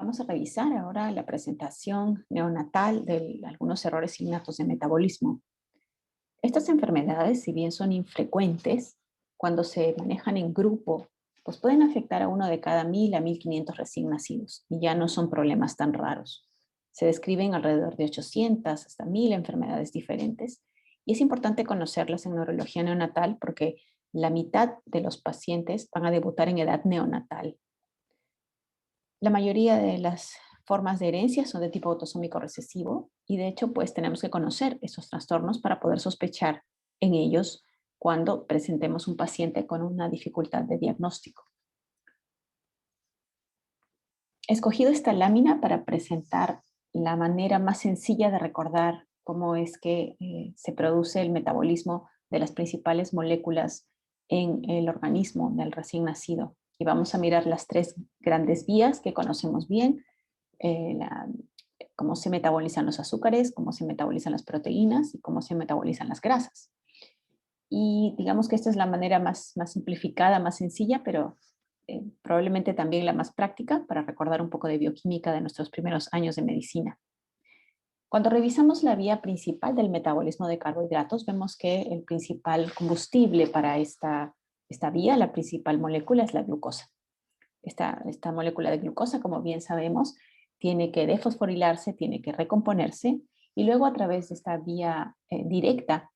Vamos a revisar ahora la presentación neonatal de algunos errores innatos de metabolismo. Estas enfermedades, si bien son infrecuentes, cuando se manejan en grupo, pues pueden afectar a uno de cada 1000 a 1500 recién nacidos y ya no son problemas tan raros. Se describen alrededor de 800 hasta 1000 enfermedades diferentes y es importante conocerlas en neurología neonatal porque la mitad de los pacientes van a debutar en edad neonatal. La mayoría de las formas de herencia son de tipo autosómico recesivo y de hecho pues tenemos que conocer esos trastornos para poder sospechar en ellos cuando presentemos un paciente con una dificultad de diagnóstico. He escogido esta lámina para presentar la manera más sencilla de recordar cómo es que se produce el metabolismo de las principales moléculas en el organismo del recién nacido. Y vamos a mirar las tres grandes vías que conocemos bien, eh, la- cómo se metabolizan los azúcares, cómo se metabolizan las proteínas y cómo se metabolizan las grasas. Y digamos que esta es la manera más simplificada, más sencilla, pero probablemente también la más práctica para recordar un poco de bioquímica de nuestros primeros años de medicina. Cuando revisamos la vía principal del metabolismo de carbohidratos, vemos que el principal combustible para esta vía, la principal molécula, es la glucosa. Esta molécula de glucosa, como bien sabemos, tiene que desfosforilarse, tiene que recomponerse y luego a través de esta vía directa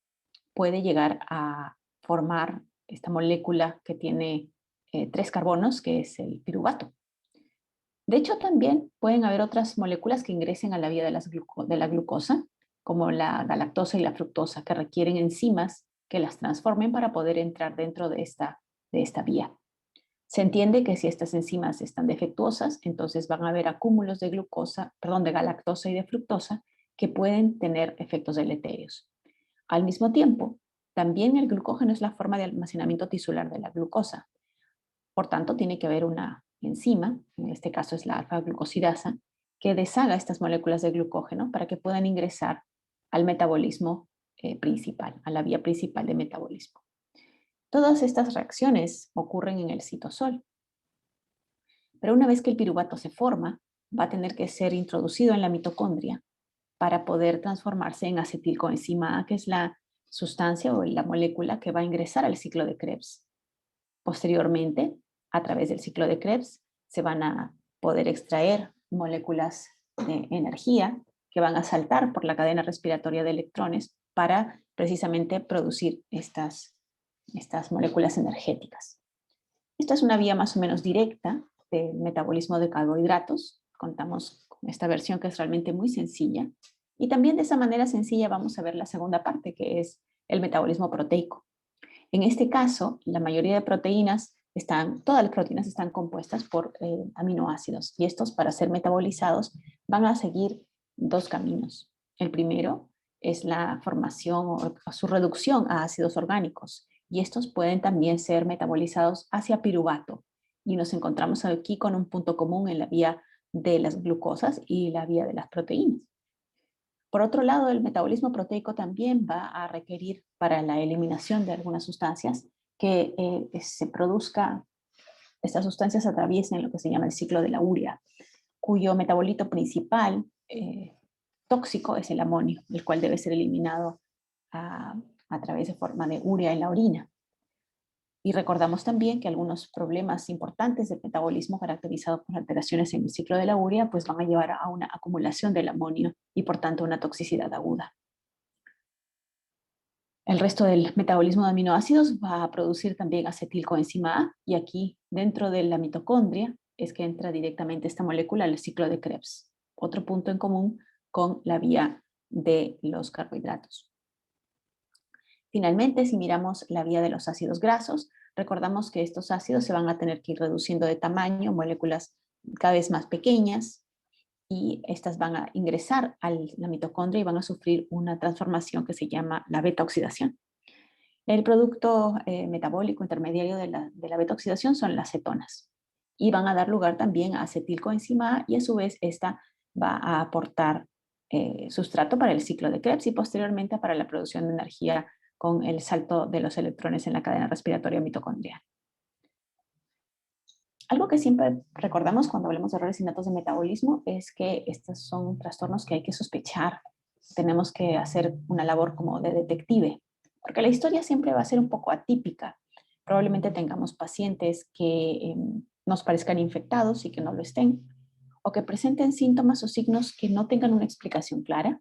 puede llegar a formar esta molécula que tiene tres carbonos, que es el piruvato. De hecho, también pueden haber otras moléculas que ingresen a la vía de la glucosa, como la galactosa y la fructosa, que requieren enzimas que las transformen para poder entrar dentro de esta vía. Se entiende que si estas enzimas están defectuosas, entonces van a haber acúmulos de de galactosa y de fructosa que pueden tener efectos deleterios. Al mismo tiempo, también el glucógeno es la forma de almacenamiento tisular de la glucosa. Por tanto, tiene que haber una enzima, en este caso es la alfa-glucosidasa, que deshaga estas moléculas de glucógeno para que puedan ingresar al metabolismo principal, a la vía principal de metabolismo. Todas estas reacciones ocurren en el citosol, pero una vez que el piruvato se forma, va a tener que ser introducido en la mitocondria para poder transformarse en acetilcoenzima A, que es la sustancia o la molécula que va a ingresar al ciclo de Krebs. Posteriormente, a través del ciclo de Krebs, se van a poder extraer moléculas de energía que van a saltar por la cadena respiratoria de electrones para precisamente producir estas moléculas energéticas. Esta es una vía más o menos directa del metabolismo de carbohidratos. Contamos con esta versión que es realmente muy sencilla. Y también de esa manera sencilla vamos a ver la segunda parte, que es el metabolismo proteico. En este caso, la mayoría de proteínas todas las proteínas están compuestas por aminoácidos y estos para ser metabolizados van a seguir dos caminos. El primero es la formación o su reducción a ácidos orgánicos y estos pueden también ser metabolizados hacia piruvato y nos encontramos aquí con un punto común en la vía de las glucosas y la vía de las proteínas. Por otro lado, el metabolismo proteico también va a requerir para la eliminación de algunas sustancias que se produzca, estas sustancias atraviesen lo que se llama el ciclo de la urea, cuyo metabolito principal tóxico es el amonio, el cual debe ser eliminado a través de forma de urea en la orina. Y recordamos también que algunos problemas importantes de metabolismo caracterizados por alteraciones en el ciclo de la urea pues van a llevar a una acumulación del amonio y por tanto una toxicidad aguda. El resto del metabolismo de aminoácidos va a producir también acetilcoenzima A y aquí dentro de la mitocondria es que entra directamente esta molécula al ciclo de Krebs. Otro punto en común con la vía de los carbohidratos. Finalmente, si miramos la vía de los ácidos grasos, recordamos que estos ácidos se van a tener que ir reduciendo de tamaño, moléculas cada vez más pequeñas, y estas van a ingresar a la mitocondria y van a sufrir una transformación que se llama la beta-oxidación. El producto metabólico intermediario de la beta-oxidación son las cetonas y van a dar lugar también a acetilcoenzima A y a su vez esta va a aportar sustrato para el ciclo de Krebs y posteriormente para la producción de energía con el salto de los electrones en la cadena respiratoria mitocondrial. Algo que siempre recordamos cuando hablamos de errores innatos de metabolismo es que estos son trastornos que hay que sospechar. Tenemos que hacer una labor como de detective, porque la historia siempre va a ser un poco atípica. Probablemente tengamos pacientes que nos parezcan infectados y que no lo estén, o que presenten síntomas o signos que no tengan una explicación clara.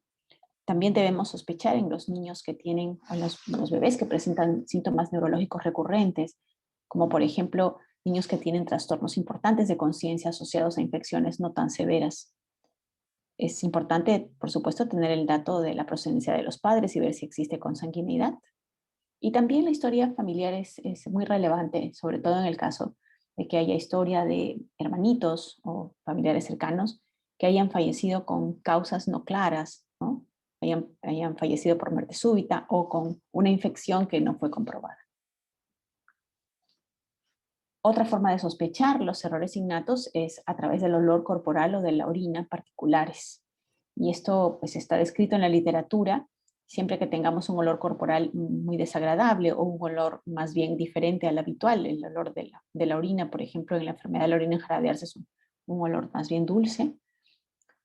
También debemos sospechar en los niños que tienen, o los bebés que presentan síntomas neurológicos recurrentes, como por ejemplo niños que tienen trastornos importantes de conciencia asociados a infecciones no tan severas. Es importante, por supuesto, tener el dato de la procedencia de los padres y ver si existe consanguinidad. Y también la historia familiar es muy relevante, sobre todo en el caso de que haya historia de hermanitos o familiares cercanos que hayan fallecido con causas no claras, ¿no? Hayan fallecido por muerte súbita o con una infección que no fue comprobada. Otra forma de sospechar los errores innatos es a través del olor corporal o de la orina particulares. Y esto pues está descrito en la literatura. Siempre que tengamos un olor corporal muy desagradable o un olor más bien diferente al habitual, el olor de la orina, por ejemplo, en la enfermedad de la orina enjaradearse es un olor más bien dulce,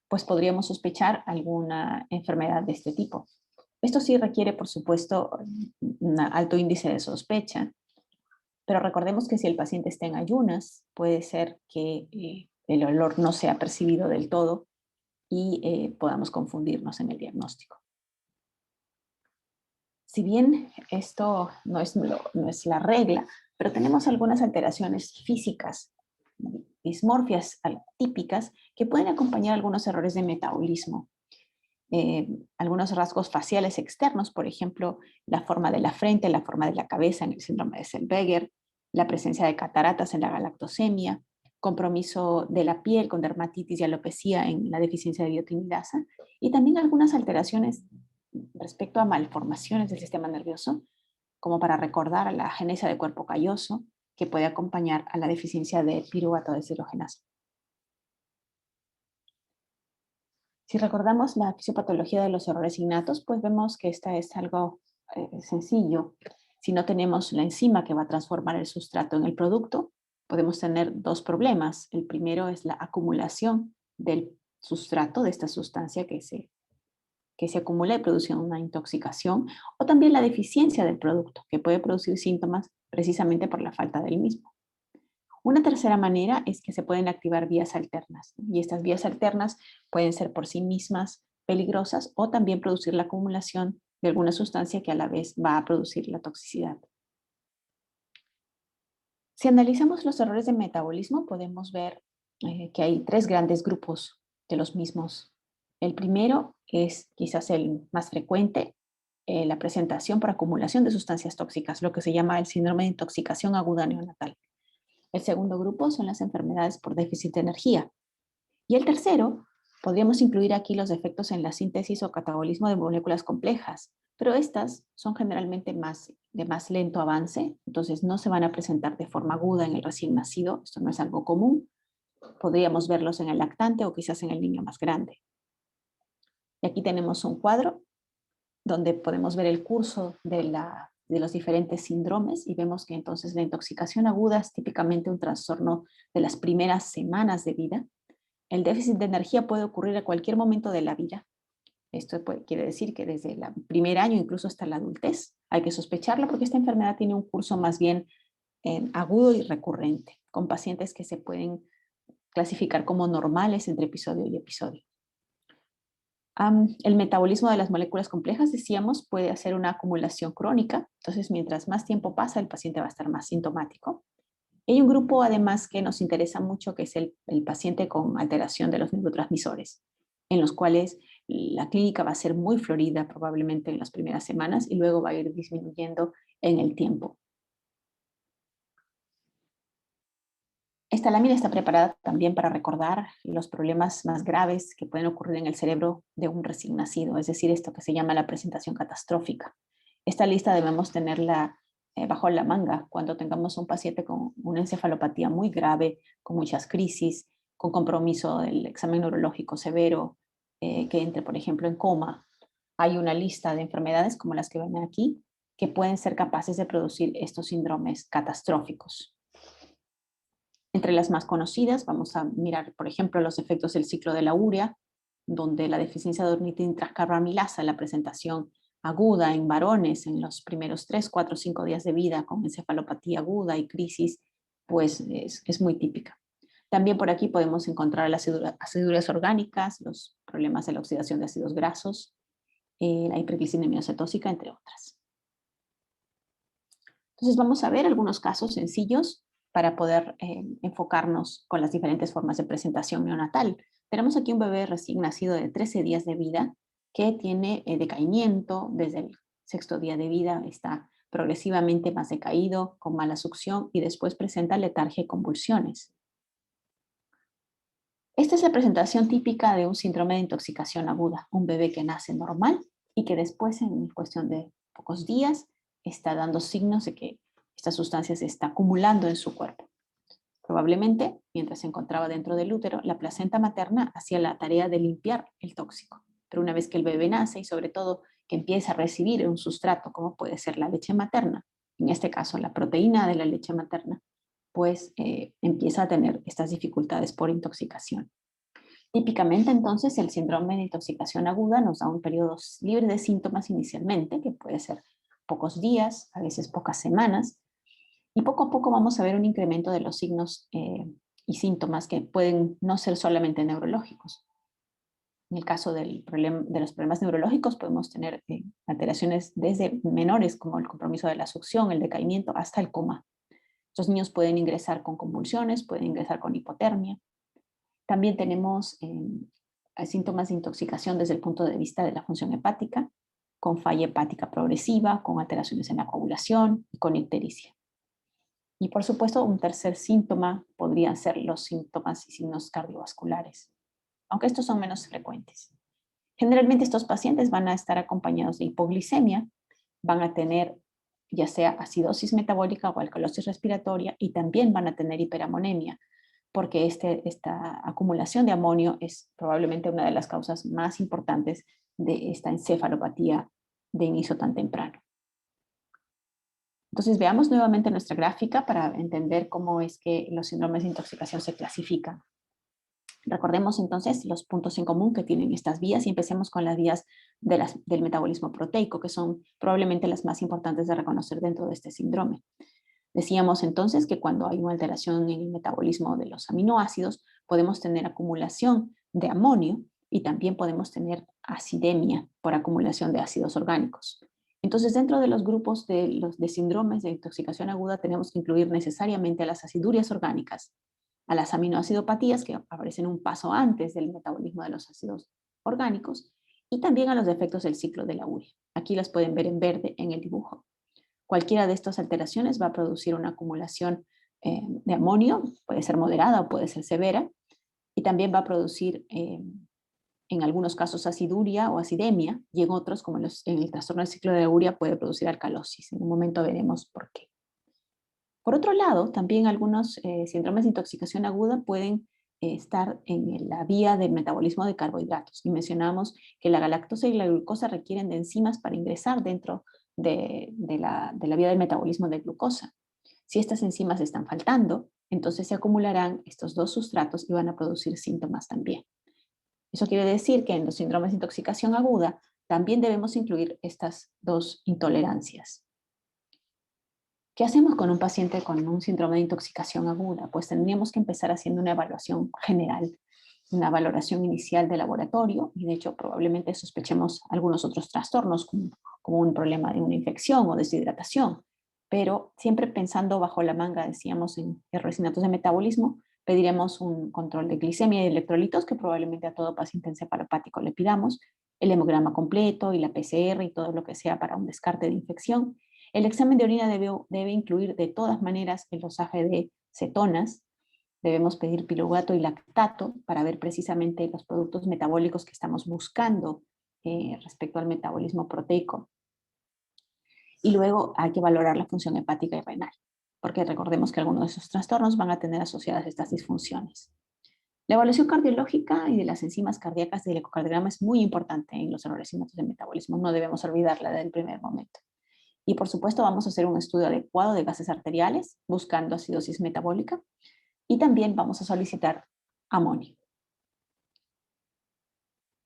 pues podríamos sospechar alguna enfermedad de este tipo. Esto sí requiere, por supuesto, un alto índice de sospecha, pero recordemos que si el paciente está en ayunas, puede ser que el olor no sea percibido del todo y podamos confundirnos en el diagnóstico. Si bien esto no es la regla, pero tenemos algunas alteraciones físicas, dismorfias típicas, que pueden acompañar algunos errores de metabolismo. Algunos rasgos faciales externos, por ejemplo, la forma de la frente, la forma de la cabeza en el síndrome de Zellweger, la presencia de cataratas en la galactosemia, compromiso de la piel con dermatitis y alopecia en la deficiencia de biotinidasa, y también algunas alteraciones respecto a malformaciones del sistema nervioso, como para recordar a la genesia de cuerpo calloso, que puede acompañar a la deficiencia de piruvato deshidrogenasa. Si recordamos la fisiopatología de los errores innatos, pues vemos que esta es algo sencillo. Si no tenemos la enzima que va a transformar el sustrato en el producto, podemos tener dos problemas. El primero es la acumulación del sustrato, de esta sustancia que se acumula y produce una intoxicación, o también la deficiencia del producto, que puede producir síntomas precisamente por la falta del mismo. Una tercera manera es que se pueden activar vías alternas, y estas vías alternas pueden ser por sí mismas peligrosas o también producir la acumulación de alguna sustancia que a la vez va a producir la toxicidad. Si analizamos los errores de metabolismo, podemos ver que hay tres grandes grupos de los mismos. El primero es quizás el más frecuente, la presentación por acumulación de sustancias tóxicas, lo que se llama el síndrome de intoxicación aguda neonatal. El segundo grupo son las enfermedades por déficit de energía. Y el tercero, podríamos incluir aquí los defectos en la síntesis o catabolismo de moléculas complejas, pero estas son generalmente de más lento avance, entonces no se van a presentar de forma aguda en el recién nacido, esto no es algo común. Podríamos verlos en el lactante o quizás en el niño más grande. Y aquí tenemos un cuadro donde podemos ver el curso de los diferentes síndromes y vemos que entonces la intoxicación aguda es típicamente un trastorno de las primeras semanas de vida. El déficit de energía puede ocurrir a cualquier momento de la vida. Esto quiere decir que desde el primer año, incluso hasta la adultez, hay que sospecharla porque esta enfermedad tiene un curso más bien agudo y recurrente, con pacientes que se pueden clasificar como normales entre episodio y episodio. El metabolismo de las moléculas complejas, decíamos, puede hacer una acumulación crónica. Entonces, mientras más tiempo pasa, el paciente va a estar más sintomático. Hay un grupo, además, que nos interesa mucho, que es el paciente con alteración de los neurotransmisores, en los cuales la clínica va a ser muy florida probablemente en las primeras semanas y luego va a ir disminuyendo en el tiempo. Esta lámina está preparada también para recordar los problemas más graves que pueden ocurrir en el cerebro de un recién nacido, es decir, esto que se llama la presentación catastrófica. Esta lista debemos tenerla bajo la manga cuando tengamos un paciente con una encefalopatía muy grave, con muchas crisis, con compromiso del examen neurológico severo, que entre, por ejemplo, en coma. Hay una lista de enfermedades como las que ven aquí que pueden ser capaces de producir estos síndromes catastróficos. Entre las más conocidas vamos a mirar, por ejemplo, los efectos del ciclo de la urea, donde la deficiencia de ornitina transcarbamilasa, la presentación aguda en varones en los primeros 3, 4, 5 días de vida con encefalopatía aguda y crisis, pues es muy típica. También por aquí podemos encontrar las aciduras orgánicas, los problemas de la oxidación de ácidos grasos, la hiperglicemia cetóxica, entre otras. Entonces vamos a ver algunos casos sencillos para poder enfocarnos con las diferentes formas de presentación neonatal. Tenemos aquí un bebé recién nacido de 13 días de vida que tiene decaimiento desde el sexto día de vida, está progresivamente más decaído, con mala succión y después presenta letargia y convulsiones. Esta es la presentación típica de un síndrome de intoxicación aguda, un bebé que nace normal y que después en cuestión de pocos días está dando signos de que esta sustancia se está acumulando en su cuerpo. Probablemente, mientras se encontraba dentro del útero, la placenta materna hacía la tarea de limpiar el tóxico. Pero una vez que el bebé nace y sobre todo que empieza a recibir un sustrato como puede ser la leche materna, en este caso la proteína de la leche materna, pues empieza a tener estas dificultades por intoxicación. Típicamente, entonces, el síndrome de intoxicación aguda nos da un periodo libre de síntomas inicialmente, que puede ser pocos días, a veces pocas semanas, y poco a poco vamos a ver un incremento de los signos y síntomas que pueden no ser solamente neurológicos. En el caso de los problemas neurológicos podemos tener alteraciones desde menores como el compromiso de la succión, el decaimiento, hasta el coma. Los niños pueden ingresar con convulsiones, pueden ingresar con hipotermia. También tenemos síntomas de intoxicación desde el punto de vista de la función hepática, con falla hepática progresiva, con alteraciones en la coagulación y con ictericia. Y por supuesto, un tercer síntoma podrían ser los síntomas y signos cardiovasculares, aunque estos son menos frecuentes. Generalmente estos pacientes van a estar acompañados de hipoglicemia, van a tener ya sea acidosis metabólica o alcalosis respiratoria y también van a tener hiperamonemia, porque esta acumulación de amonio es probablemente una de las causas más importantes de esta encefalopatía de inicio tan temprano. Entonces veamos nuevamente nuestra gráfica para entender cómo es que los síndromes de intoxicación se clasifican. Recordemos entonces los puntos en común que tienen estas vías y empecemos con las vías del metabolismo proteico, que son probablemente las más importantes de reconocer dentro de este síndrome. Decíamos entonces que cuando hay una alteración en el metabolismo de los aminoácidos, podemos tener acumulación de amonio y también podemos tener acidemia por acumulación de ácidos orgánicos. Entonces, dentro de los grupos de síndromes de intoxicación aguda, tenemos que incluir necesariamente a las acidurias orgánicas, a las aminoacidopatías, que aparecen un paso antes del metabolismo de los ácidos orgánicos, y también a los defectos del ciclo de la urea. Aquí las pueden ver en verde en el dibujo. Cualquiera de estas alteraciones va a producir una acumulación de amonio, puede ser moderada o puede ser severa, y también va a producir en algunos casos aciduria o acidemia, y en otros, como en el trastorno del ciclo de la urea, puede producir alcalosis. En un momento veremos por qué. Por otro lado, también algunos síndromes de intoxicación aguda pueden estar en la vía del metabolismo de carbohidratos. Y mencionamos que la galactosa y la glucosa requieren de enzimas para ingresar dentro de la vía del metabolismo de glucosa. Si estas enzimas están faltando, entonces se acumularán estos dos sustratos y van a producir síntomas también. Eso quiere decir que en los síndromes de intoxicación aguda también debemos incluir estas dos intolerancias. ¿Qué hacemos con un paciente con un síndrome de intoxicación aguda? Pues tendríamos que empezar haciendo una evaluación general, una valoración inicial de laboratorio, y de hecho probablemente sospechemos algunos otros trastornos como un problema de una infección o deshidratación, pero siempre pensando bajo la manga, decíamos, en errores innatos de metabolismo, pediremos un control de glicemia y de electrolitos que probablemente a todo paciente encefalopático le pidamos, el hemograma completo y la PCR y todo lo que sea para un descarte de infección. El examen de orina debe incluir de todas maneras el dosaje de cetonas. Debemos pedir piruvato y lactato para ver precisamente los productos metabólicos que estamos buscando respecto al metabolismo proteico. Y luego hay que valorar la función hepática y renal, porque recordemos que algunos de esos trastornos van a tener asociadas estas disfunciones. La evaluación cardiológica y de las enzimas cardíacas del ecocardiograma es muy importante en los errores innatos de metabolismo. No debemos olvidarla desde el primer momento. Y por supuesto vamos a hacer un estudio adecuado de gases arteriales buscando acidosis metabólica. Y también vamos a solicitar amonio.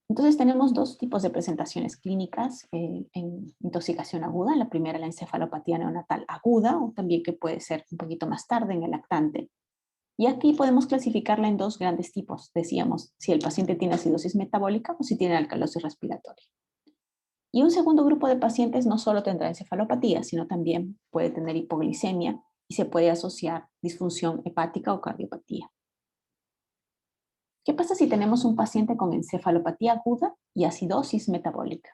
Entonces tenemos dos tipos de presentaciones clínicas en intoxicación aguda. La primera, la encefalopatía neonatal aguda, o también que puede ser un poquito más tarde en el lactante. Y aquí podemos clasificarla en dos grandes tipos. Decíamos, si el paciente tiene acidosis metabólica o si tiene alcalosis respiratoria. Y un segundo grupo de pacientes no solo tendrá encefalopatía, sino también puede tener hipoglicemia y se puede asociar disfunción hepática o cardiopatía. ¿Qué pasa si tenemos un paciente con encefalopatía aguda y acidosis metabólica?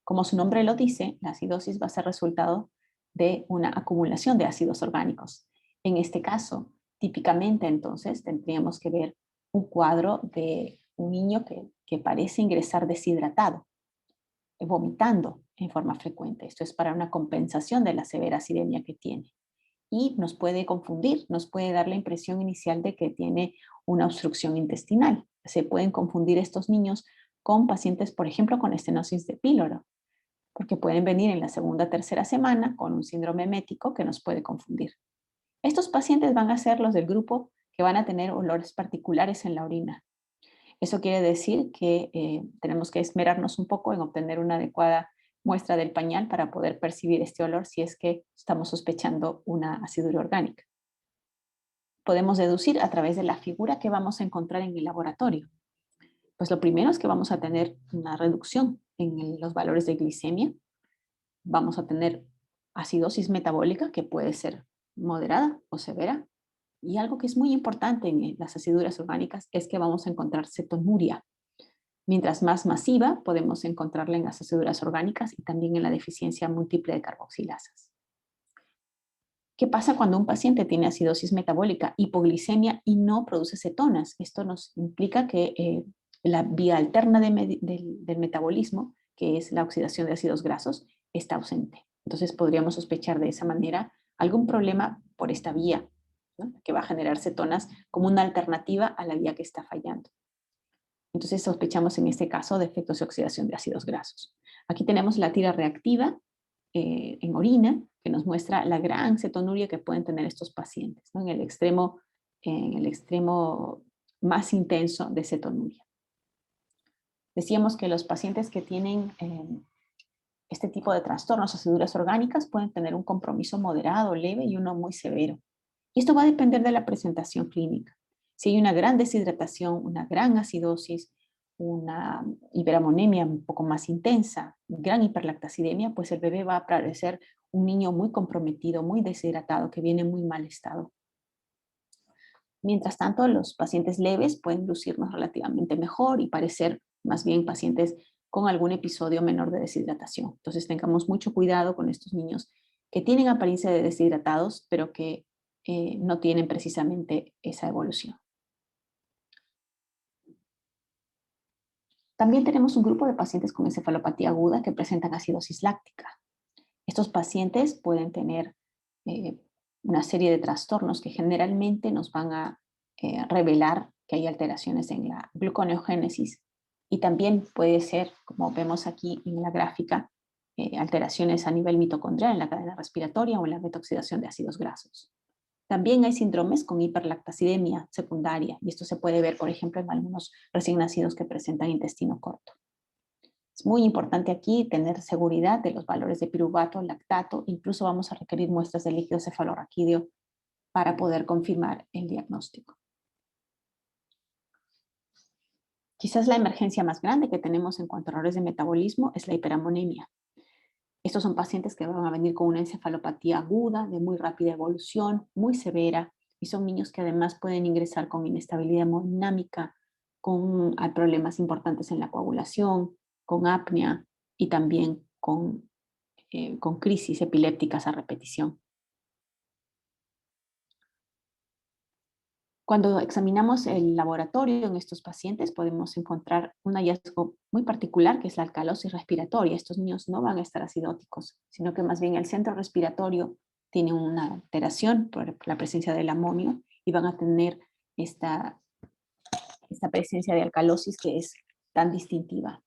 Como su nombre lo dice, la acidosis va a ser resultado de una acumulación de ácidos orgánicos. En este caso, típicamente entonces tendríamos que ver un cuadro de un niño que parece ingresar deshidratado, vomitando en forma frecuente. Esto es para una compensación de la severa acidemia que tiene. Y nos puede confundir, nos puede dar la impresión inicial de que tiene una obstrucción intestinal. Se pueden confundir estos niños con pacientes, por ejemplo, con estenosis de píloro, porque pueden venir en la segunda o tercera semana con un síndrome emético que nos puede confundir. Estos pacientes van a ser los del grupo que van a tener olores particulares en la orina. Eso quiere decir que tenemos que esmerarnos un poco en obtener una adecuada muestra del pañal para poder percibir este olor si es que estamos sospechando una aciduria orgánica. Podemos deducir a través de la figura que vamos a encontrar en el laboratorio. Pues lo primero es que vamos a tener una reducción en los valores de glicemia. Vamos a tener acidosis metabólica, que puede ser moderada o severa. Y algo que es muy importante en las aciduras orgánicas es que vamos a encontrar cetonuria. Mientras más masiva, podemos encontrarla en las aciduras orgánicas y también en la deficiencia múltiple de carboxilasas. ¿Qué pasa cuando un paciente tiene acidosis metabólica, hipoglicemia y no produce cetonas? Esto nos implica que la vía alterna del metabolismo, que es la oxidación de ácidos grasos, está ausente. Entonces podríamos sospechar de esa manera algún problema por esta vía, ¿no?, que va a generar cetonas como una alternativa a la vía que está fallando. Entonces sospechamos en este caso de efectos de oxidación de ácidos grasos. Aquí tenemos la tira reactiva en orina, que nos muestra la gran cetonuria que pueden tener estos pacientes, ¿no?, en el extremo más intenso de cetonuria. Decíamos que los pacientes que tienen este tipo de trastornos, aciduras orgánicas, pueden tener un compromiso moderado, leve y uno muy severo. Y esto va a depender de la presentación clínica. Si hay una gran deshidratación, una gran acidosis, una hiperamonemia un poco más intensa, gran hiperlactacidemia, pues el bebé va a parecer un niño muy comprometido, muy deshidratado, que viene en muy mal estado. Mientras tanto, los pacientes leves pueden lucirnos relativamente mejor y parecer más bien pacientes con algún episodio menor de deshidratación. Entonces tengamos mucho cuidado con estos niños que tienen apariencia de deshidratados, pero que no tienen precisamente esa evolución. También tenemos un grupo de pacientes con encefalopatía aguda que presentan acidosis láctica. Estos pacientes pueden tener eh, una serie de trastornos que generalmente nos van a revelar que hay alteraciones en la gluconeogénesis y también puede ser, como vemos aquí en la gráfica, alteraciones a nivel mitocondrial en la cadena respiratoria o en la metoxidación de ácidos grasos. También hay síndromes con hiperlactacidemia secundaria y esto se puede ver, por ejemplo, en algunos recién nacidos que presentan intestino corto. Es muy importante aquí tener seguridad de los valores de piruvato, lactato, incluso vamos a requerir muestras de líquido cefalorraquídeo para poder confirmar el diagnóstico. Quizás la emergencia más grande que tenemos en cuanto a errores de metabolismo es la hiperamonemia. Estos son pacientes que van a venir con una encefalopatía aguda, de muy rápida evolución, muy severa, y son niños que además pueden ingresar con inestabilidad hemodinámica, con problemas importantes en la coagulación, con apnea y también con crisis epilépticas a repetición. Cuando examinamos el laboratorio en estos pacientes, podemos encontrar un hallazgo muy particular, que es la alcalosis respiratoria. Estos niños no van a estar acidóticos, sino que más bien el centro respiratorio tiene una alteración por la presencia del amonio y van a tener esta presencia de alcalosis que es tan distintiva.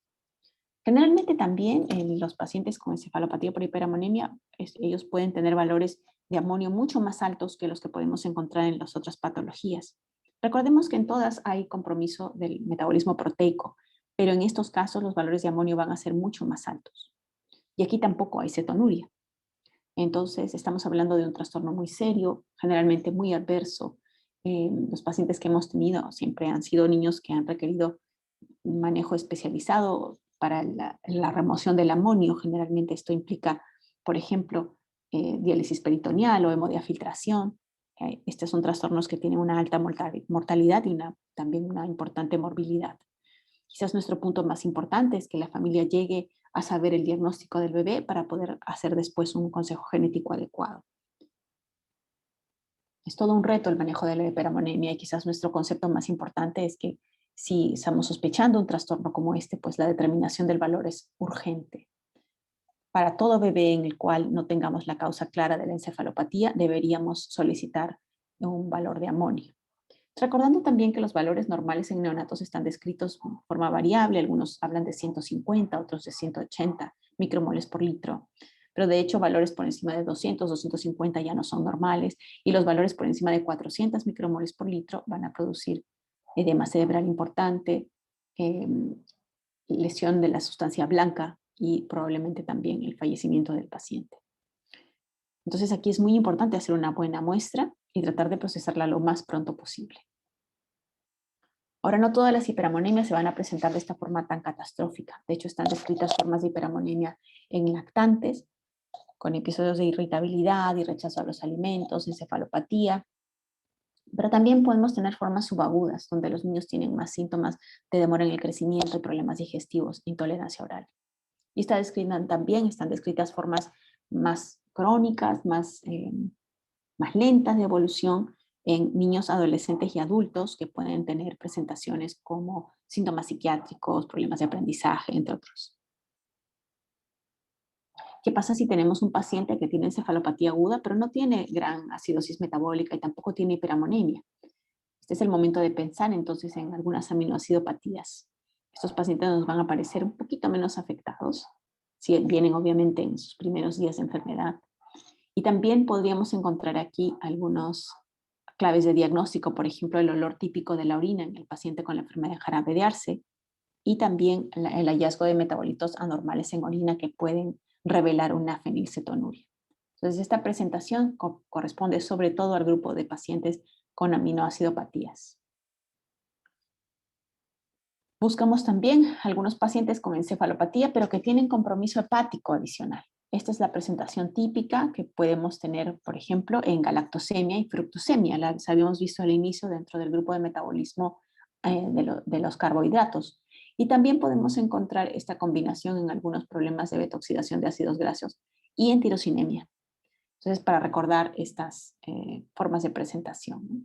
Generalmente también en los pacientes con encefalopatía por hiperamonemia, ellos pueden tener valores de amonio mucho más altos que los que podemos encontrar en las otras patologías. Recordemos que en todas hay compromiso del metabolismo proteico, pero en estos casos los valores de amonio van a ser mucho más altos. Y aquí tampoco hay cetonuria. Entonces, estamos hablando de un trastorno muy serio, generalmente muy adverso. Los pacientes que hemos tenido siempre han sido niños que han requerido un manejo especializado para la remoción del amonio. Generalmente esto implica, por ejemplo, diálisis peritoneal o hemodiafiltración. Estos son trastornos que tienen una alta mortalidad y también una importante morbilidad. Quizás nuestro punto más importante es que la familia llegue a saber el diagnóstico del bebé para poder hacer después un consejo genético adecuado. Es todo un reto el manejo de la hiperamonemia y quizás nuestro concepto más importante es que si estamos sospechando un trastorno como este, pues la determinación del valor es urgente. Para todo bebé en el cual no tengamos la causa clara de la encefalopatía, deberíamos solicitar un valor de amonio. Recordando también que los valores normales en neonatos están descritos de forma variable, algunos hablan de 150, otros de 180 micromoles por litro, pero de hecho valores por encima de 200, 250 ya no son normales y los valores por encima de 400 micromoles por litro van a producir edema cerebral importante, eh, lesión de la sustancia blanca y probablemente también el fallecimiento del paciente. Entonces aquí es muy importante hacer una buena muestra y tratar de procesarla lo más pronto posible. Ahora, no todas las hiperamonemias se van a presentar de esta forma tan catastrófica. De hecho, están descritas formas de hiperamonemia en lactantes, con episodios de irritabilidad y rechazo a los alimentos, encefalopatía. Pero también podemos tener formas subagudas, donde los niños tienen más síntomas de demora en el crecimiento y problemas digestivos, intolerancia oral. Y también están descritas formas más crónicas, más lentas de evolución en niños, adolescentes y adultos que pueden tener presentaciones como síntomas psiquiátricos, problemas de aprendizaje, entre otros. ¿Qué pasa si tenemos un paciente que tiene encefalopatía aguda, pero no tiene gran acidosis metabólica y tampoco tiene hiperamonemia? Este es el momento de pensar entonces en algunas aminoacidopatías. Estos pacientes nos van a parecer un poquito menos afectados, si vienen obviamente en sus primeros días de enfermedad. Y también podríamos encontrar aquí algunos claves de diagnóstico, por ejemplo, el olor típico de la orina en el paciente con la enfermedad de Jarabe de Arce y también el hallazgo de metabolitos anormales en orina que pueden revelar una fenilcetonuria. Entonces, esta presentación corresponde sobre todo al grupo de pacientes con aminoacidopatías. Buscamos también algunos pacientes con encefalopatía, pero que tienen compromiso hepático adicional. Esta es la presentación típica que podemos tener, por ejemplo, en galactosemia y fructosemia. Las habíamos visto al inicio dentro del grupo de metabolismo de los carbohidratos. Y también podemos encontrar esta combinación en algunos problemas de beta-oxidación de ácidos grasos y en tirosinemia. Entonces, para recordar estas formas de presentación, ¿no?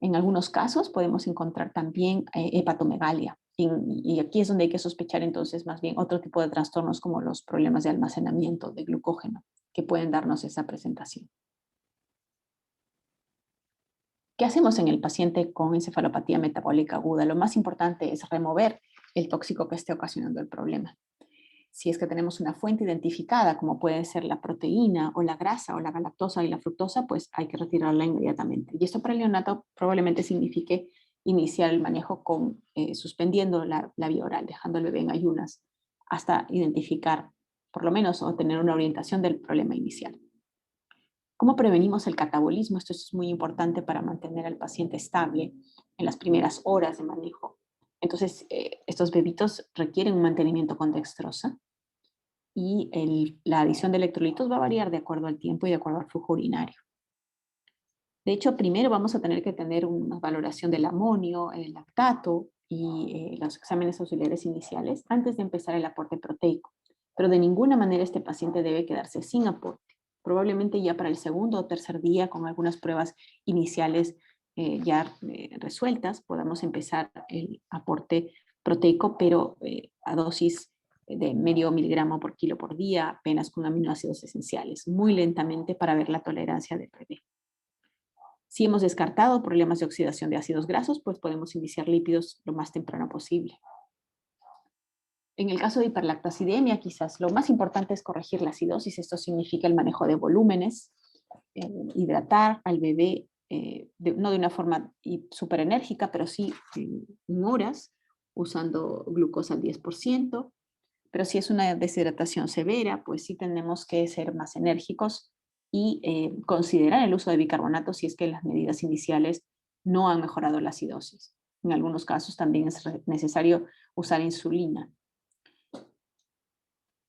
En algunos casos podemos encontrar también hepatomegalia. Y aquí es donde hay que sospechar entonces más bien otro tipo de trastornos como los problemas de almacenamiento de glucógeno que pueden darnos esa presentación. ¿Qué hacemos en el paciente con encefalopatía metabólica aguda? Lo más importante es remover el tóxico que esté ocasionando el problema. Si es que tenemos una fuente identificada, como puede ser la proteína o la grasa o la galactosa y la fructosa, pues hay que retirarla inmediatamente. Y esto para el neonato probablemente signifique iniciar el manejo suspendiendo la vía oral, dejando al bebé en ayunas, hasta identificar, por lo menos, o tener una orientación del problema inicial. ¿Cómo prevenimos el catabolismo? Esto es muy importante para mantener al paciente estable en las primeras horas de manejo. Entonces, estos bebitos requieren un mantenimiento con dextrosa y la adición de electrolitos va a variar de acuerdo al tiempo y de acuerdo al flujo urinario. De hecho, primero vamos a tener que tener una valoración del amonio, el lactato y los exámenes auxiliares iniciales antes de empezar el aporte proteico. Pero de ninguna manera este paciente debe quedarse sin aporte. Probablemente ya para el segundo o tercer día, con algunas pruebas iniciales resueltas, podamos empezar el aporte proteico, pero a dosis de medio miligramo por kilo por día, apenas con aminoácidos esenciales, muy lentamente para ver la tolerancia del bebé. Si hemos descartado problemas de oxidación de ácidos grasos, pues podemos iniciar lípidos lo más temprano posible. En el caso de hiperlactoacidemia, quizás lo más importante es corregir la acidosis. Esto significa el manejo de volúmenes, hidratar al bebé, no de una forma súper enérgica, pero sí en horas, usando glucosa al 10%. Pero si es una deshidratación severa, pues sí tenemos que ser más enérgicos y considerar el uso de bicarbonato si es que las medidas iniciales no han mejorado la acidosis. En algunos casos también es necesario usar insulina.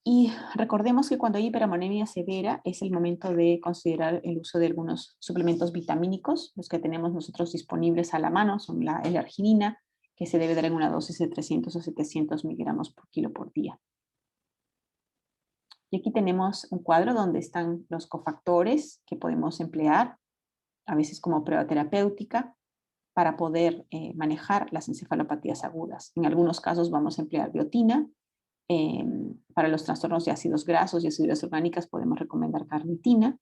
Y recordemos que cuando hay hiperamonemia severa es el momento de considerar el uso de algunos suplementos vitamínicos. Los que tenemos nosotros disponibles a la mano son la L-arginina, que se debe dar en una dosis de 300 o 700 miligramos por kilo por día. Y aquí tenemos un cuadro donde están los cofactores que podemos emplear, a veces como prueba terapéutica, para poder manejar las encefalopatías agudas. En algunos casos vamos a emplear biotina. Para los trastornos de ácidos grasos y aciduras orgánicas podemos recomendar carnitina.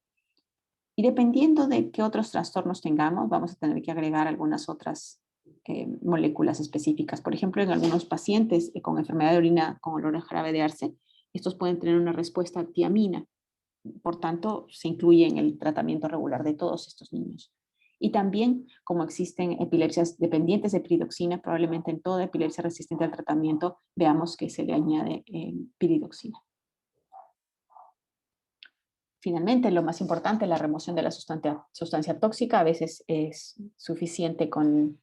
Y dependiendo de qué otros trastornos tengamos, vamos a tener que agregar algunas otras moléculas específicas. Por ejemplo, en algunos pacientes con enfermedad de orina con olor a jarabe de arce, estos pueden tener una respuesta a tiamina. Por tanto, se incluye en el tratamiento regular de todos estos niños. Y también, como existen epilepsias dependientes de piridoxina, probablemente en toda epilepsia resistente al tratamiento veamos que se le añade piridoxina. Finalmente, lo más importante, la remoción de la sustancia tóxica. A veces es suficiente con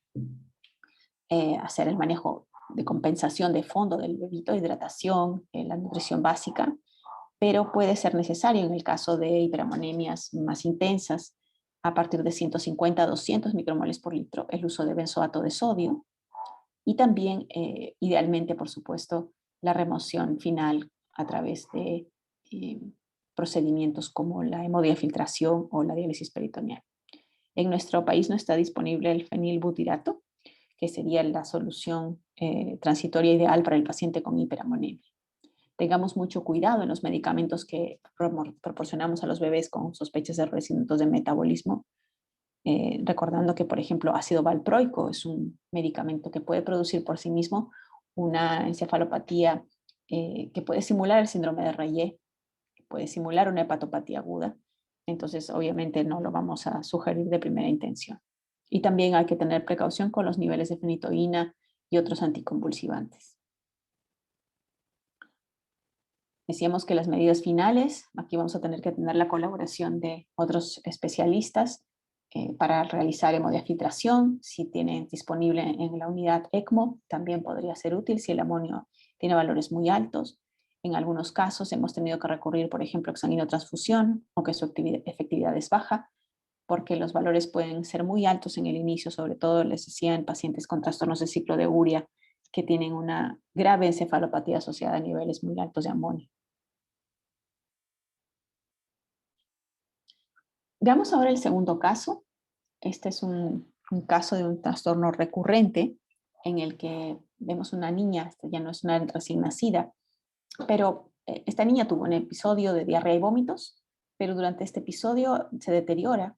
hacer el manejo de compensación de fondo del bebito, hidratación, la nutrición básica, pero puede ser necesario en el caso de hiperamoniemias más intensas, a partir de 150 a 200 micromoles por litro, el uso de benzoato de sodio y también, idealmente, por supuesto, la remoción final a través de procedimientos como la hemodiafiltración o la diálisis peritoneal. En nuestro país no está disponible el fenilbutirato, que sería la solución transitoria ideal para el paciente con hiperamonemia. Tengamos mucho cuidado en los medicamentos que proporcionamos a los bebés con sospechas de padecimientos de metabolismo, recordando que, por ejemplo, ácido valproico es un medicamento que puede producir por sí mismo una encefalopatía que puede simular el síndrome de Rayet, puede simular una hepatopatía aguda. Entonces, obviamente, no lo vamos a sugerir de primera intención. Y también hay que tener precaución con los niveles de fenitoína y otros anticonvulsivantes. Decíamos que las medidas finales, aquí vamos a tener que tener la colaboración de otros especialistas para realizar hemodiafiltración. Si tienen disponible en la unidad ECMO, también podría ser útil si el amonio tiene valores muy altos. En algunos casos hemos tenido que recurrir, por ejemplo, a exsanguinotransfusión o que su efectividad es baja, porque los valores pueden ser muy altos en el inicio, sobre todo les decía en pacientes con trastornos de ciclo de urea que tienen una grave encefalopatía asociada a niveles muy altos de amonio. Veamos ahora el segundo caso. Este es un caso de un trastorno recurrente en el que vemos una niña, esta ya no es una recién nacida, pero esta niña tuvo un episodio de diarrea y vómitos, pero durante este episodio se deteriora,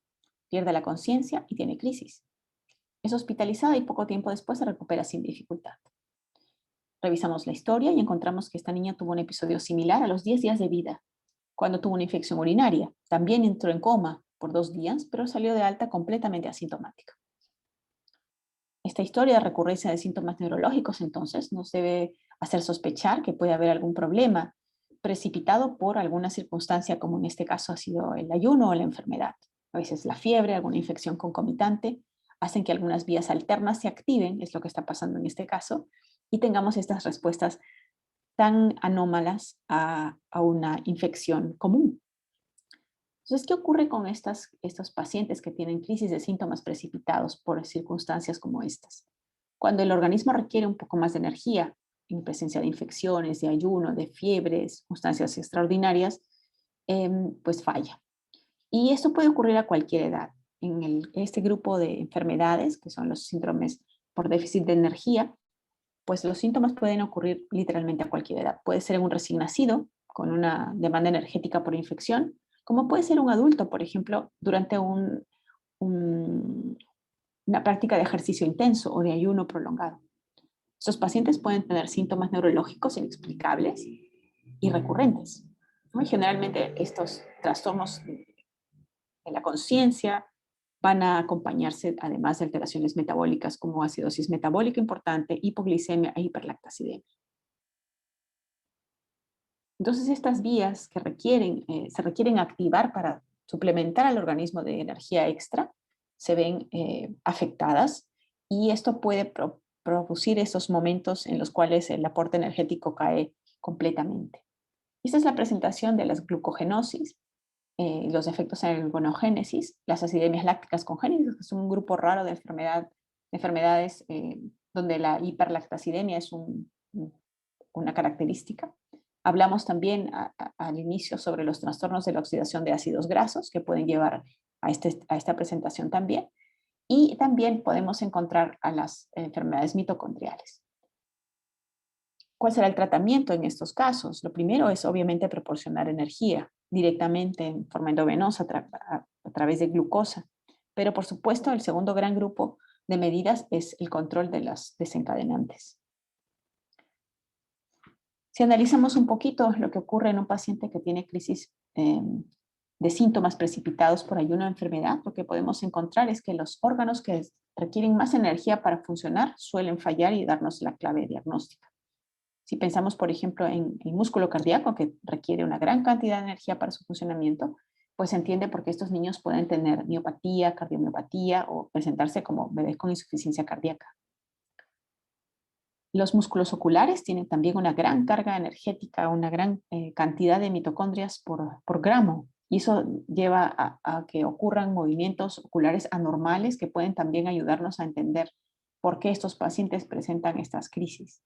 pierde la conciencia y tiene crisis. Es hospitalizada y poco tiempo después se recupera sin dificultad. Revisamos la historia y encontramos que esta niña tuvo un episodio similar a los 10 días de vida, cuando tuvo una infección urinaria. También entró en coma por 2 días, pero salió de alta completamente asintomática. Esta historia de recurrencia de síntomas neurológicos, entonces, nos debe hacer sospechar que puede haber algún problema precipitado por alguna circunstancia, como en este caso ha sido el ayuno o la enfermedad. A veces la fiebre, alguna infección concomitante, hacen que algunas vías alternas se activen, es lo que está pasando en este caso, y tengamos estas respuestas tan anómalas a una infección común. Entonces, ¿qué ocurre con estos pacientes que tienen crisis de síntomas precipitados por circunstancias como estas? Cuando el organismo requiere un poco más de energía, en presencia de infecciones, de ayuno, de fiebres, circunstancias extraordinarias, pues falla. Y esto puede ocurrir a cualquier edad. En este grupo de enfermedades, que son los síndromes por déficit de energía, pues los síntomas pueden ocurrir literalmente a cualquier edad. Puede ser en un recién nacido, con una demanda energética por infección, como puede ser un adulto, por ejemplo, durante una práctica de ejercicio intenso o de ayuno prolongado. Estos pacientes pueden tener síntomas neurológicos inexplicables y recurrentes, ¿no? Y generalmente estos trastornos la conciencia, van a acompañarse además de alteraciones metabólicas como acidosis metabólica importante, hipoglicemia e hiperlactacidemia. Entonces, estas vías que se requieren activar para suplementar al organismo de energía extra se ven afectadas, y esto puede producir esos momentos en los cuales el aporte energético cae completamente. Esta es la presentación de las glucogenosis, los efectos en la gluconogénesis, las acidemias lácticas congénitas, que es un grupo raro de enfermedades donde la hiperlactacidemia es una característica. Hablamos también al inicio sobre los trastornos de la oxidación de ácidos grasos que pueden llevar a esta presentación también. Y también podemos encontrar a las enfermedades mitocondriales. ¿Cuál será el tratamiento en estos casos? Lo primero es obviamente proporcionar energía directamente en forma endovenosa a través de glucosa. Pero por supuesto el segundo gran grupo de medidas es el control de las desencadenantes. Si analizamos un poquito lo que ocurre en un paciente que tiene crisis de síntomas precipitados por ayuno o enfermedad, lo que podemos encontrar es que los órganos que requieren más energía para funcionar suelen fallar y darnos la clave diagnóstica. Si pensamos, por ejemplo, en el músculo cardíaco, que requiere una gran cantidad de energía para su funcionamiento, pues se entiende por qué estos niños pueden tener miopatía, cardiomiopatía o presentarse como bebés con insuficiencia cardíaca. Los músculos oculares tienen también una gran carga energética, una gran cantidad de mitocondrias por gramo, y eso lleva a que ocurran movimientos oculares anormales que pueden también ayudarnos a entender por qué estos pacientes presentan estas crisis.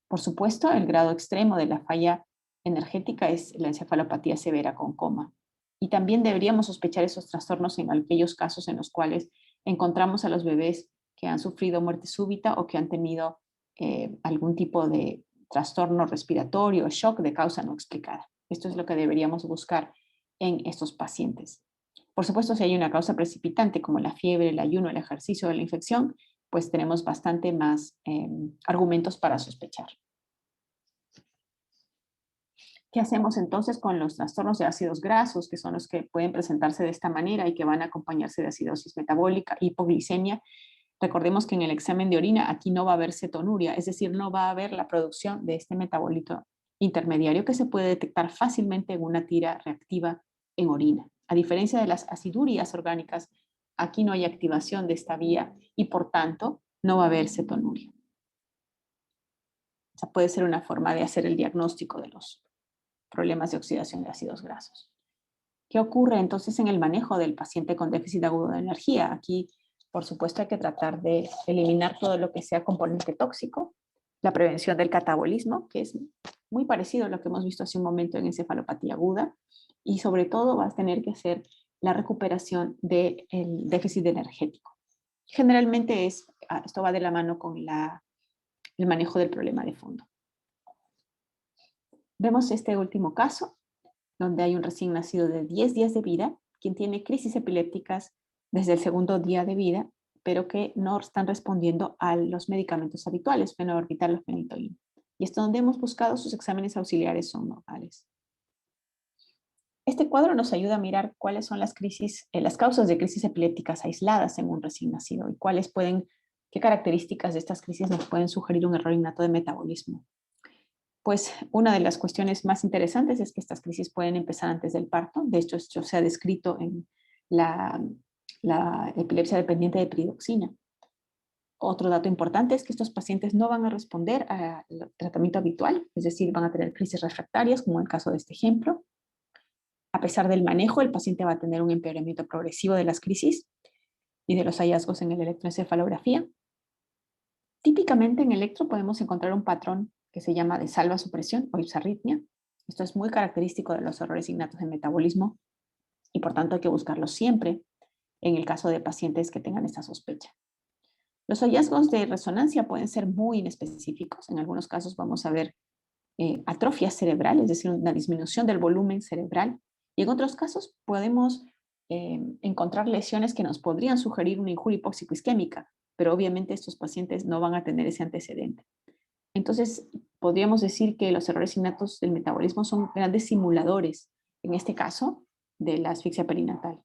Por supuesto, el grado extremo de la falla energética es la encefalopatía severa con coma. Y también deberíamos sospechar esos trastornos en aquellos casos en los cuales encontramos a los bebés que han sufrido muerte súbita o que han tenido algún tipo de trastorno respiratorio o shock de causa no explicada. Esto es lo que deberíamos buscar en estos pacientes. Por supuesto, si hay una causa precipitante como la fiebre, el ayuno, el ejercicio o la infección, pues tenemos bastante más argumentos para sospechar. ¿Qué hacemos entonces con los trastornos de ácidos grasos, que son los que pueden presentarse de esta manera y que van a acompañarse de acidosis metabólica, hipoglicemia? Recordemos que en el examen de orina aquí no va a haber cetonuria, es decir, no va a haber la producción de este metabolito intermediario que se puede detectar fácilmente en una tira reactiva en orina. A diferencia de las acidurias orgánicas, aquí no hay activación de esta vía y por tanto no va a haber cetonuria. O sea, puede ser una forma de hacer el diagnóstico de los problemas de oxidación de ácidos grasos. ¿Qué ocurre entonces en el manejo del paciente con déficit agudo de energía? Aquí, por supuesto, hay que tratar de eliminar todo lo que sea componente tóxico, la prevención del catabolismo, que es muy parecido a lo que hemos visto hace un momento en encefalopatía aguda, y sobre todo vas a tener que hacer la recuperación del déficit energético. Generalmente esto va de la mano con el manejo del problema de fondo. Vemos este último caso, donde hay un recién nacido de 10 días de vida, quien tiene crisis epilépticas desde el segundo día de vida, pero que no están respondiendo a los medicamentos habituales, fenobarbital o fenitoína. Y esto donde hemos buscado sus exámenes auxiliares son normales. Este cuadro nos ayuda a mirar cuáles son las causas de crisis epilépticas aisladas en un recién nacido y qué características de estas crisis nos pueden sugerir un error innato de metabolismo. Pues una de las cuestiones más interesantes es que estas crisis pueden empezar antes del parto. De hecho, esto se ha descrito en la epilepsia dependiente de piridoxina. Otro dato importante es que estos pacientes no van a responder al tratamiento habitual, es decir, van a tener crisis refractarias, como en el caso de este ejemplo. A pesar del manejo, el paciente va a tener un empeoramiento progresivo de las crisis y de los hallazgos en el electroencefalografía. Típicamente en electro podemos encontrar un patrón que se llama de salva-supresión o ipsarritmia. Esto es muy característico de los errores innatos de metabolismo y por tanto hay que buscarlo siempre en el caso de pacientes que tengan esta sospecha. Los hallazgos de resonancia pueden ser muy inespecíficos. En algunos casos vamos a ver atrofia cerebral, es decir, una disminución del volumen cerebral. Y en otros casos podemos encontrar lesiones que nos podrían sugerir una injuria hipóxico-isquémica, pero obviamente estos pacientes no van a tener ese antecedente. Entonces, podríamos decir que los errores innatos del metabolismo son grandes simuladores, en este caso, de la asfixia perinatal.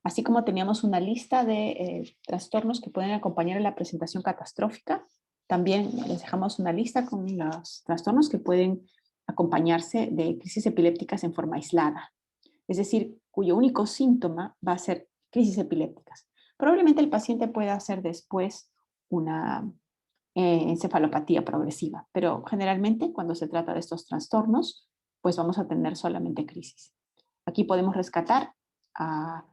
Así como teníamos una lista de trastornos que pueden acompañar a la presentación catastrófica, también les dejamos una lista con los trastornos que pueden acompañarse de crisis epilépticas en forma aislada, es decir, cuyo único síntoma va a ser crisis epilépticas. Probablemente el paciente pueda hacer después una encefalopatía progresiva, pero generalmente cuando se trata de estos trastornos, pues vamos a tener solamente crisis. Aquí podemos rescatar a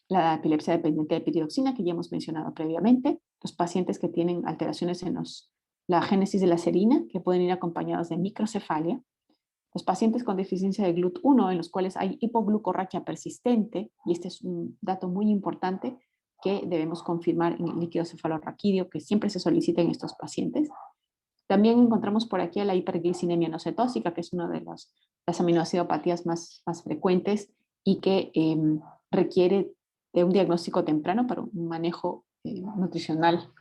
la epilepsia dependiente de piridoxina, que ya hemos mencionado previamente, los pacientes que tienen alteraciones en la génesis de la serina, que pueden ir acompañados de microcefalia, los pacientes con deficiencia de GLUT1, en los cuales hay hipoglucorraquia persistente, y este es un dato muy importante que debemos confirmar en el líquido cefalorraquídeo, que siempre se solicita en estos pacientes. También encontramos por aquí a la hiperglicinemia no cetósica, que es una de las aminoacidopatías más frecuentes y que requiere de un diagnóstico temprano para un manejo nutricional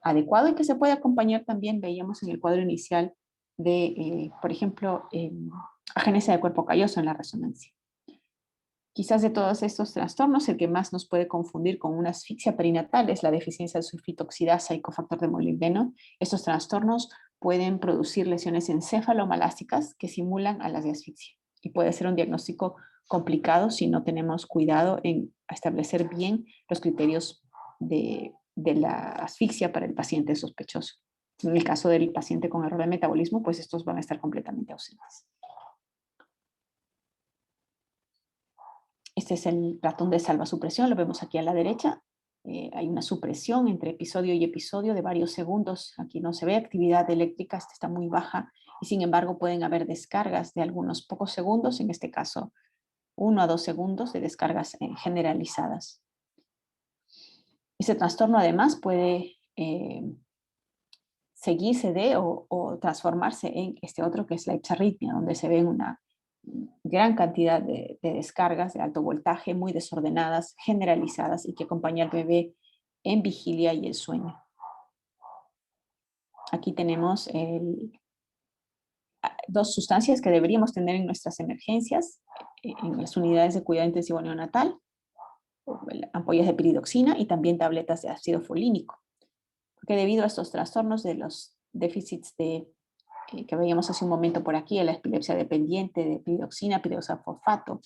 adecuado y que se puede acompañar también, veíamos en el cuadro inicial, de, por ejemplo, agenesia de cuerpo calloso en la resonancia. Quizás de todos estos trastornos, el que más nos puede confundir con una asfixia perinatal es la deficiencia de sulfitoxidasa y cofactor de molibdeno. Estos trastornos pueden producir lesiones encefalomalásticas que simulan a las de asfixia y puede ser un diagnóstico complicado si no tenemos cuidado en establecer bien los criterios de la asfixia para el paciente sospechoso. En el caso del paciente con error de metabolismo, pues estos van a estar completamente ausentes. Este es el ratón de salvasupresión, lo vemos aquí a la derecha. Hay una supresión entre episodio y episodio de varios segundos. Aquí no se ve actividad eléctrica, esta está muy baja y sin embargo pueden haber descargas de algunos pocos segundos, en este caso 1 a 2 segundos de descargas generalizadas. Este trastorno además puede seguirse de o transformarse en este otro que es la hipsarritmia, donde se ven una gran cantidad de descargas de alto voltaje muy desordenadas, generalizadas y que acompaña al bebé en vigilia y el sueño. Aquí tenemos dos sustancias que deberíamos tener en nuestras emergencias, en las unidades de cuidado intensivo neonatal, ampollas de piridoxina y también tabletas de ácido folínico, porque debido a estos trastornos de los déficits que veíamos hace un momento por aquí, la epilepsia dependiente de piridoxina, piridoxafosfato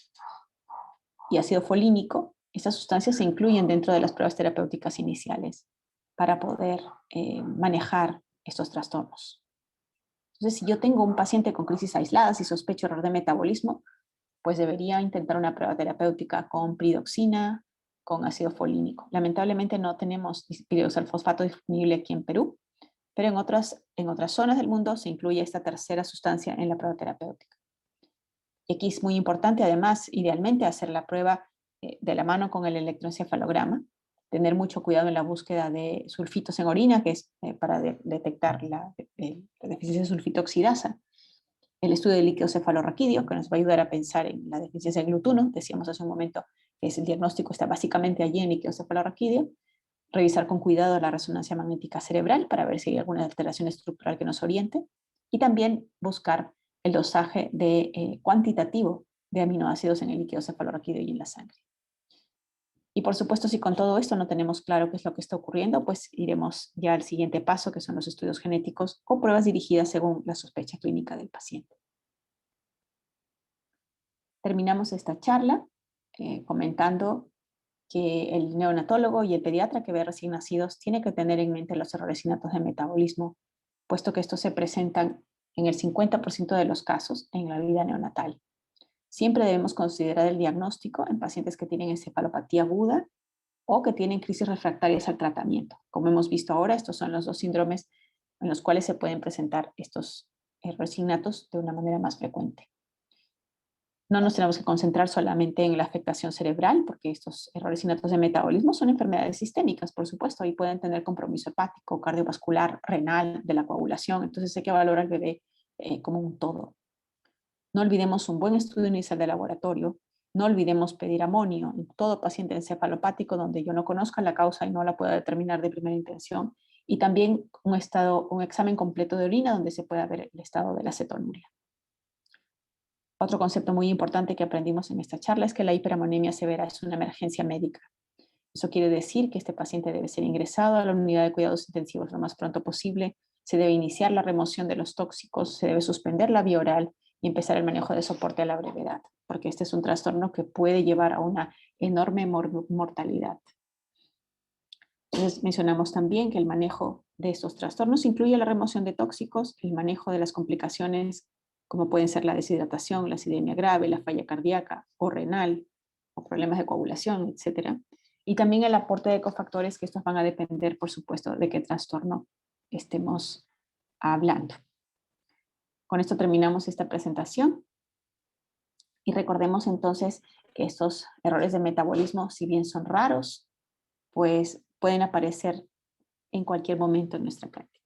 y ácido folínico, estas sustancias se incluyen dentro de las pruebas terapéuticas iniciales para poder manejar estos trastornos. Entonces, si yo tengo un paciente con crisis aisladas y sospecho error de metabolismo, pues debería intentar una prueba terapéutica con piridoxina, con ácido folínico. Lamentablemente no tenemos piridoxalfosfato disponible aquí en Perú, pero en otras zonas del mundo se incluye esta tercera sustancia en la prueba terapéutica. Y aquí es muy importante, además, idealmente hacer la prueba de la mano con el electroencefalograma, tener mucho cuidado en la búsqueda de sulfitos en orina, que es para detectar la deficiencia de sulfitoxidasa. El estudio del líquido cefalorraquídeo, que nos va a ayudar a pensar en la deficiencia de GLUT1, decíamos hace un momento que el diagnóstico está básicamente allí en líquido cefalorraquídeo. Revisar con cuidado la resonancia magnética cerebral para ver si hay alguna alteración estructural que nos oriente. Y también buscar el dosaje cuantitativo de aminoácidos en el líquido cefalorraquídeo y en la sangre. Y por supuesto, si con todo esto no tenemos claro qué es lo que está ocurriendo, pues iremos ya al siguiente paso, que son los estudios genéticos o pruebas dirigidas según la sospecha clínica del paciente. Terminamos esta charla comentando que el neonatólogo y el pediatra que ve recién nacidos tiene que tener en mente los errores innatos de metabolismo, puesto que estos se presentan en el 50% de los casos en la vida neonatal. Siempre debemos considerar el diagnóstico en pacientes que tienen encefalopatía aguda o que tienen crisis refractarias al tratamiento. Como hemos visto ahora, estos son los dos síndromes en los cuales se pueden presentar estos errores innatos de una manera más frecuente. No nos tenemos que concentrar solamente en la afectación cerebral, porque estos errores innatos de metabolismo son enfermedades sistémicas, por supuesto, y pueden tener compromiso hepático, cardiovascular, renal, de la coagulación, entonces hay que valorar al bebé como un todo. No olvidemos un buen estudio inicial de laboratorio, no olvidemos pedir amonio en todo paciente encefalopático donde yo no conozca la causa y no la pueda determinar de primera intención, y también un examen completo de orina donde se pueda ver el estado de la cetonuria. Otro concepto muy importante que aprendimos en esta charla es que la hiperamonemia severa es una emergencia médica. Eso quiere decir que este paciente debe ser ingresado a la unidad de cuidados intensivos lo más pronto posible, se debe iniciar la remoción de los tóxicos, se debe suspender la vía oral y empezar el manejo de soporte a la brevedad, porque este es un trastorno que puede llevar a una enorme mortalidad. Entonces mencionamos también que el manejo de estos trastornos incluye la remoción de tóxicos, el manejo de las complicaciones como pueden ser la deshidratación, la acidemia grave, la falla cardíaca o renal, o problemas de coagulación, etcétera. Y también el aporte de cofactores que estos van a depender, por supuesto, de qué trastorno estemos hablando. Con esto terminamos esta presentación y recordemos entonces que estos errores de metabolismo, si bien son raros, pues pueden aparecer en cualquier momento en nuestra práctica.